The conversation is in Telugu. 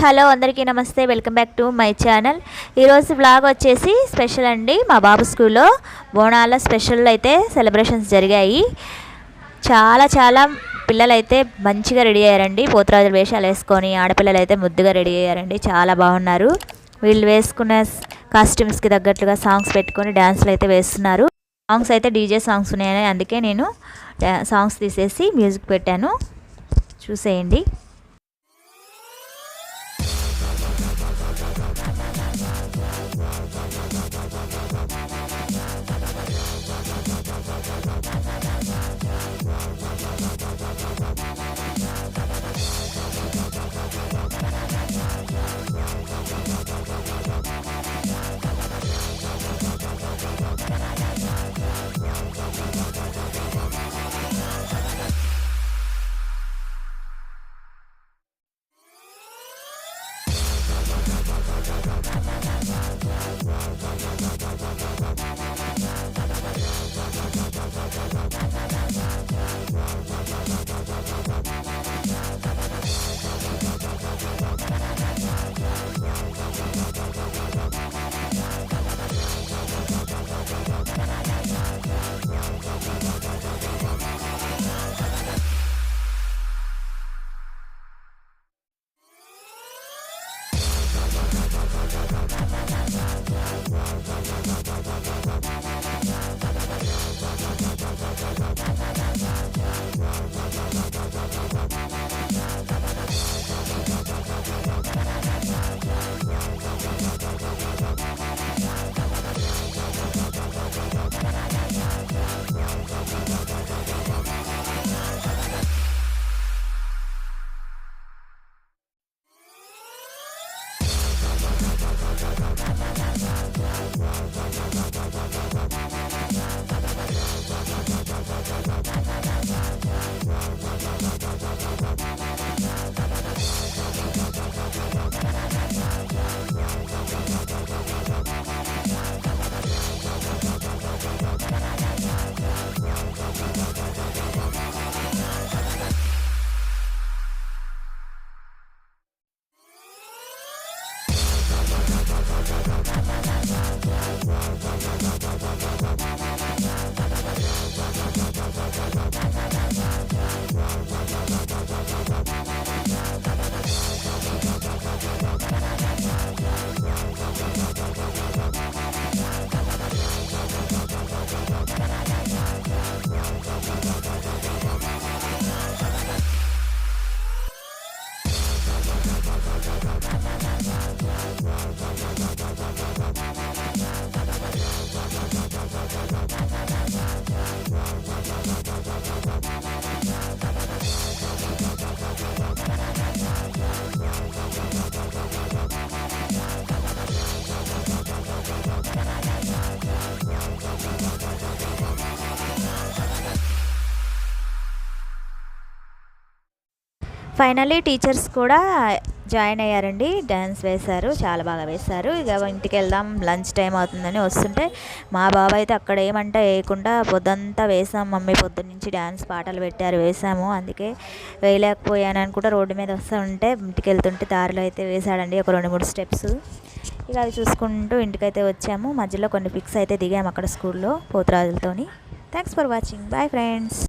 హలో అందరికీ నమస్తే. Welcome back to my channel. ఈరోజు వ్లాగ్ వచ్చేసి స్పెషల్ అండి. మా బాబు స్కూల్లో బోనాల స్పెషల్ అయితే సెలబ్రేషన్స్ జరిగాయి. చాలా పిల్లలు అయితే మంచిగా రెడీ అయ్యారండి. పోతురాజుల వేషాలు వేసుకొని ఆడపిల్లలు అయితే ముద్దుగా రెడీ అయ్యారండి. చాలా బాగున్నారు. వీళ్ళు వేసుకున్న కాస్ట్యూమ్స్కి తగ్గట్లుగా సాంగ్స్ పెట్టుకొని డ్యాన్స్లు అయితే వేస్తున్నారు. సాంగ్స్ అయితే డీజే సాంగ్స్ ఉన్నాయని అందుకే నేను సాంగ్స్ తీసేసి మ్యూజిక్ పెట్టాను. చూసేయండి. ఫైనల్లీ టీచర్స్ కూడా జాయిన్ అయ్యారండి. డ్యాన్స్ వేశారు, చాలా బాగా వేశారు. ఇక ఇంటికి వెళ్దాం, లంచ్ టైం అవుతుందని వస్తుంటే మా బాబు అయితే అక్కడ ఏమంటే వేయకుండా పొద్దంతా వేసాం మమ్మీ, పొద్దున్న నుంచి డ్యాన్స్ పాటలు పెట్టారు వేసాము, అందుకే వేయలేకపోయాను అని కూడా రోడ్డు మీద వస్తూ ఉంటే ఇంటికి వెళ్తుంటే దారిలో అయితే వేశాడండి ఒక 2-3 స్టెప్స్. ఇక అవి చూసుకుంటూ ఇంటికైతే వచ్చాము. మధ్యలో కొన్ని పిక్స్ అయితే దిగాము అక్కడ స్కూల్లో పోతురాజులతోని. Thanks for watching. Bye friends.